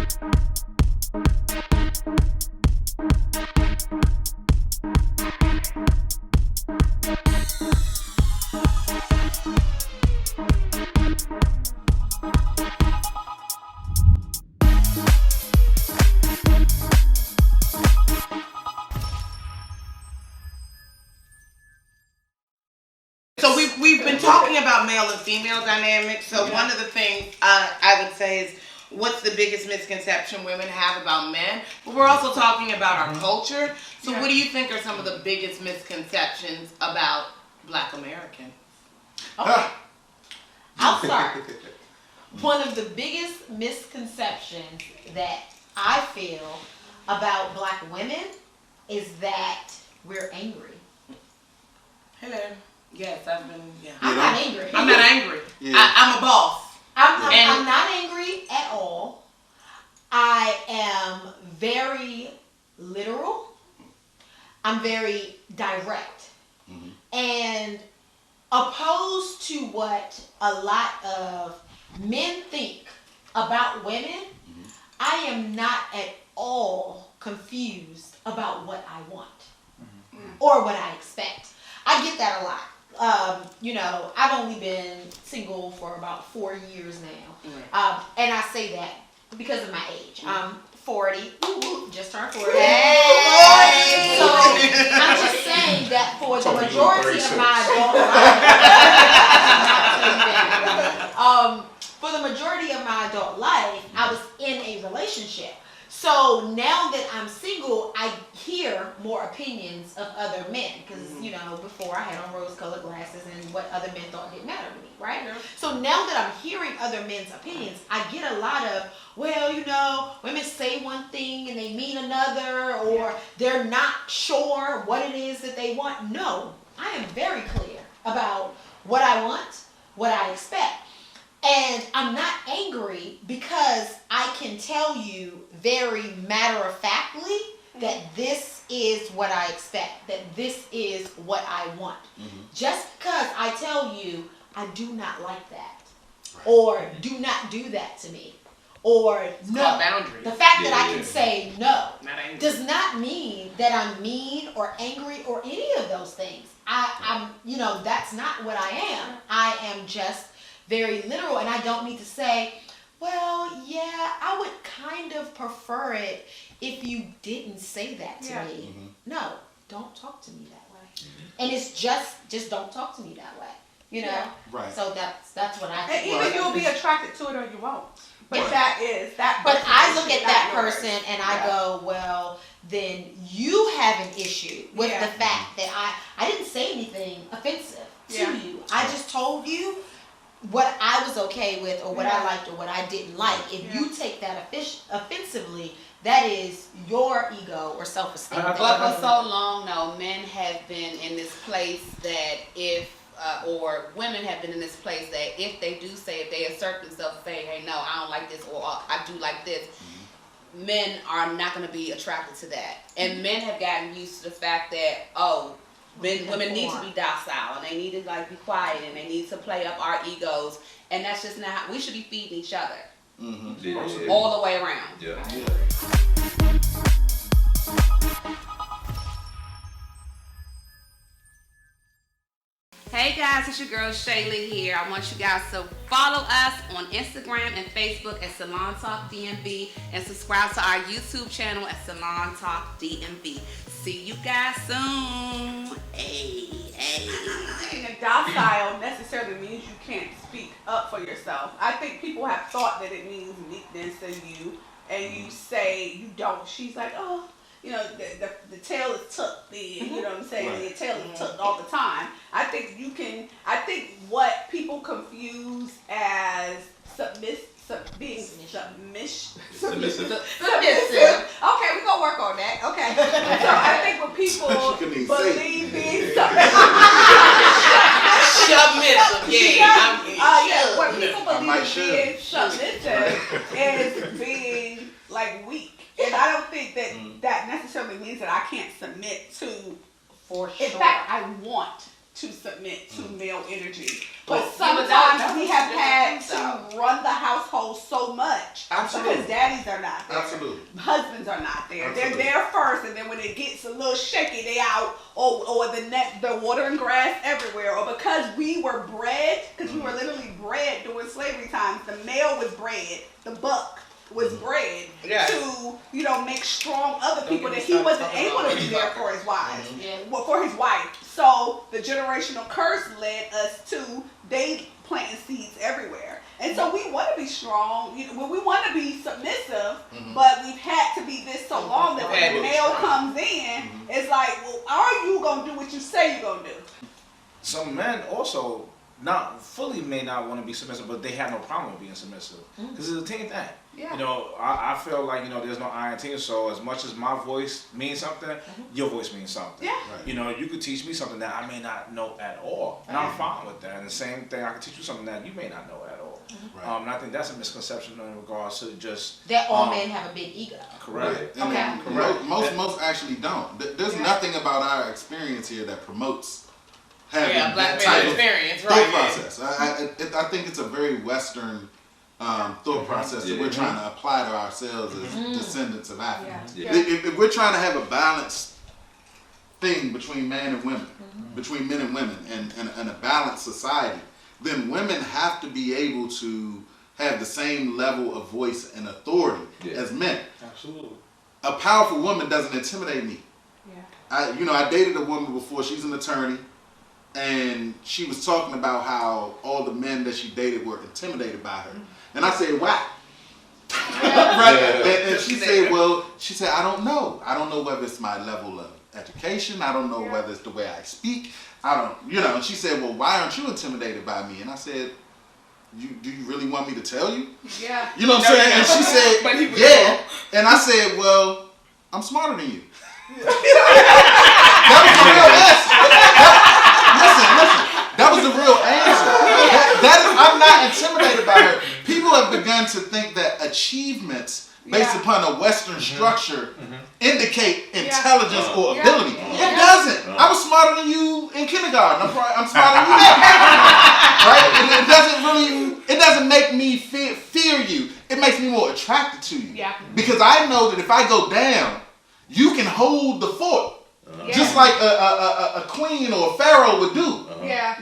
So we've been talking about male and female dynamics. So one of the things I would say is, what's the biggest misconception women have about men? But we're also talking about our culture. So what do you think are some of the biggest misconceptions about Black Americans? Okay. I'll start. One of the biggest misconceptions that I feel about Black women is that we're angry. Hello. Yes, I've been. Yeah. I'm not angry. I'm not angry. Yeah. I'm a boss. I'm not angry at all. I am very literal. I'm very direct. Mm-hmm. And opposed to what a lot of men think about women, mm-hmm. I am not at all confused about what I want, mm-hmm. or what I expect. I get that a lot. I've only been single for about 4 years now. Right. And I say that because of my age. I'm 40. Just turned 40. Hey! So I'm just saying that for the majority of my adult life, for the majority of my adult life, I was in a relationship. So now that I'm single, I hear more opinions of other men because, before I had on rose-colored glasses and what other men thought didn't matter to me, right? Yeah. So now that I'm hearing other men's opinions, I get a lot of, women say one thing and they mean another, or they're not sure what it is that they want. No, I am very clear about what I want, what I expect. And I'm not angry because I can tell you very matter-of-factly that this is what I expect, that this is what I want. Mm-hmm. Just because I tell you I do not like that, right. or do not do that to me, or it's no, boundaries. The fact that I can say no does not mean that I'm mean or angry or any of those things. I'm that's not what I am. I am just very literal, and I don't need to say, I would kind of prefer it if you didn't say that to me. Mm-hmm. No, don't talk to me that way. Mm-hmm. And it's just don't talk to me that way. Yeah. Right. So that's what I think. And either you'll be attracted to it or you won't. But But But I look at that person and I go, then you have an issue with the fact that I didn't say anything offensive to you. I just told you what I was okay with, or what I liked, or what I didn't like. If you take that offensively, that is your ego or self-esteem. But for so long now, men have been in this place that or women have been in this place that if they assert themselves and say, hey, no, I don't like this, or I do like this, men are not going to be attracted to that. And men have gotten used to the fact that, women need to be docile, and they need to be quiet, and they need to play up our egos, and that's just not how we should be feeding each other. Mm-hmm. All the way around. Yeah. Hey guys, it's your girl Shaylee here. I want you guys to follow us on Instagram and Facebook at Salon Talk DMV, and subscribe to our YouTube channel at Salon Talk DMV. See you guys soon. Hey. And docile necessarily means you can't speak up for yourself. I think people have thought that it means meekness and you say you don't. She's like, the tail is tucked. You know what I'm saying? Right. Your tail is tucked all the time. I think what people confuse as being submissive. Okay, we're gonna work on that. Okay. So I think when people believe being submissive, what people believe being submissive is being weak. And I don't think that necessarily means that I can't submit to. For sure. In fact, I want to submit to male energy. Well, But sometimes we have had to run the household so much because daddies are not there. Absolutely. Husbands are not there. Absolutely. They're there first, and then when it gets a little shaky, they out, or the water and grass everywhere. Or because we were bred, because we were literally bred during slavery times, the male was bred, the buck was bred to, make strong other people that he wasn't able to be there for his wives. Well, for his wife. So the generational curse led us to they planting seeds everywhere. And so we want to be strong, we want to be submissive, but we've had to be this so long that when the male comes in, it's like, well, are you going to do what you say you're going to do? Some men also may not want to be submissive, but they have no problem with being submissive because it's a team thing. Yeah. I feel like there's no I in team. So as much as my voice means something, your voice means something. Yeah. Right. You could teach me something that I may not know at all, and I'm fine with that. And the same thing, I can teach you something that you may not know at all. Right. And I think that's a misconception in regards to just That all men have a big ego. correct. And Okay. most actually don't. There's nothing about our experience here that promotes having black that man type of experience, thought right? process. I think it's a very Western thought process that we're trying to apply to ourselves as descendants of Africa. Yeah. If we're trying to have a balanced thing between man and women, between men and women, and a balanced society, then women have to be able to have the same level of voice and authority as men. Absolutely. A powerful woman doesn't intimidate me. Yeah. I dated a woman before. She's an attorney, and she was talking about how all the men that she dated were intimidated by her. And I said, "Why?" Right? And she said, I don't know. I don't know whether it's my level of education. I don't know whether it's the way I speak. I don't, And she said, "Well, why aren't you intimidated by me?" And I said, do you really want me to tell you? Yeah. You know what I'm saying? And she said, "Yeah." And I said, "Well, I'm smarter than you." That was the real answer. Listen. That was the real answer. I'm not intimidated by her. People have begun to think that achievements based upon a Western structure indicate intelligence or ability. It doesn't. I was smarter than you in kindergarten. I'm smarter than you now. Right? It doesn't make me fear you. It makes me more attracted to you. Yeah. Because I know that if I go down, you can hold the fort. Just like a queen or a pharaoh would do. Yeah.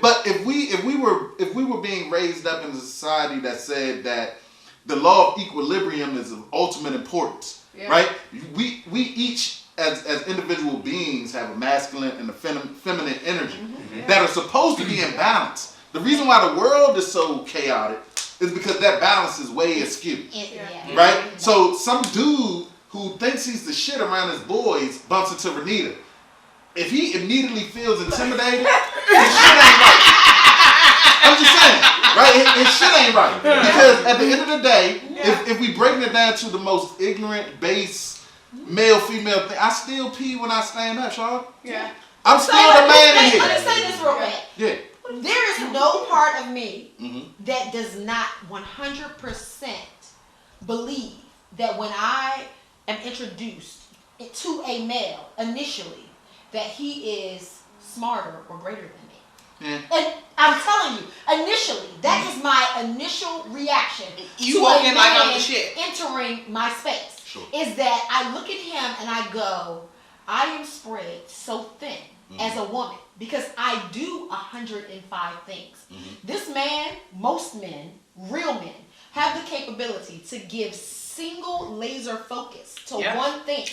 But if we were being raised up in a society that said that the law of equilibrium is of ultimate importance, right? We each as individual beings have a masculine and a feminine energy that are supposed to be in balance. The reason why the world is so chaotic is because that balance is way askew, right? So some dude who thinks he's the shit around his boys bumps into Renita. If he immediately feels intimidated, his shit ain't right. I'm just saying, right? His shit ain't right. Because at the end of the day, if we breaking it down to the most ignorant, base, male-female thing, I still pee when I stand up, Sean. Yeah. I'm still the man in here. Let me say this real quick. Yeah. There is no part of me that does not 100% believe that when I am introduced to a male initially, that he is smarter or greater than me. Yeah. And I'm telling you, initially, that is my initial reaction You to walk a in like I'm man the shit. entering my space. Sure. Is that I look at him and I go, I am spread so thin as a woman because I do 105 things. This man, most men, real men, have the capability to give single laser focus to one thing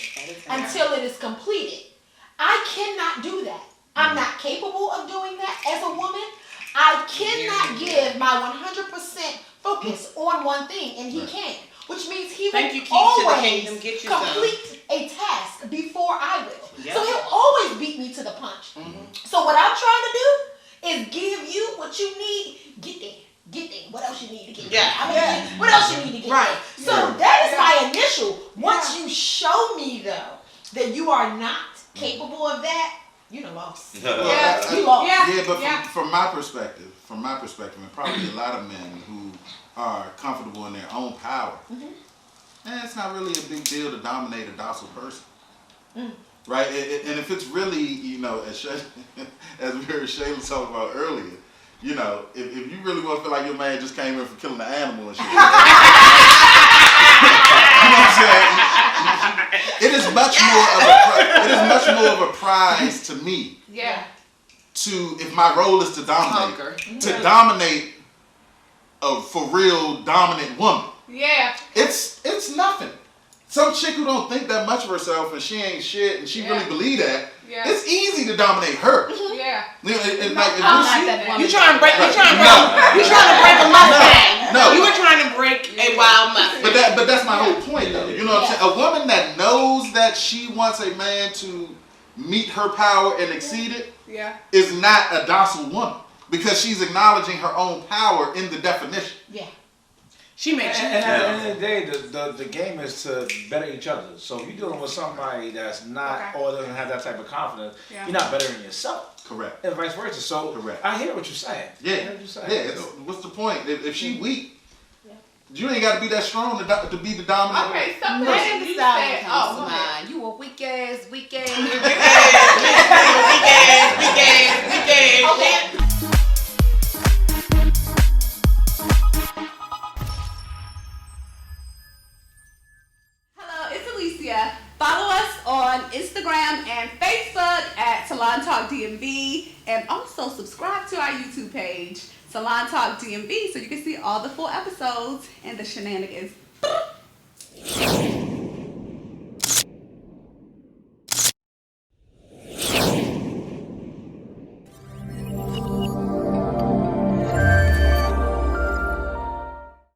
until it is completed. I cannot do that. I'm not capable of doing that as a woman. I cannot give my 100% focus on one thing, and he can't. Which means he will always complete a task before I will. So he'll always beat me to the punch. So what I'm trying to do is give you what you need. Get there. What else you need to get there? What else you need to get there? So that is my initial. Once you show me, though, that you are not capable of that, you done lost. You lost. Yeah, but from my perspective, and probably a lot of men who are comfortable in their own power, it's not really a big deal to dominate a docile person. right? And if it's really, you know, as as we heard Shayla talk about earlier, you know, if you really want to feel like your man just came in for killing an animal and shit, you know what I'm saying? It is much more of a prize to me. Yeah. To if my role is to dominate, Conquer. dominate a for real dominant woman. Yeah. It's nothing. Some chick who don't think that much of herself and she ain't shit and she really believe that. Yeah. It's easy to dominate her. Yeah. You know, and like, if I'm you not see- that woman. You trying to break? You trying to break? No. You trying to break a Mustang? No. You were trying to break a wild Mustang. But that's my whole point though. You know what I'm saying? A woman that knows that she wants a man to meet her power and exceed it Yeah. is not a docile woman because she's acknowledging her own power in the definition. Yeah. She makes you. And at the end of the day, the game is to better each other. So if you're dealing with somebody that's not or doesn't have that type of confidence, you're not bettering yourself. Correct. And vice versa. So Correct. I hear what you're saying. Yeah. I hear what you're saying. Yeah. What's the point? If she weak, you ain't got to be that strong to be the dominant. Okay, something Megan that Thee you Stallion said. comes Oh, to go ahead. mind. You a weak ass. Weak ass. Hello, it's Alicia. Follow us on Instagram and Facebook at Salon Talk DMV, and also subscribe to our YouTube page, Salon Talk DMV, so you can see all the full episodes and the shenanigans.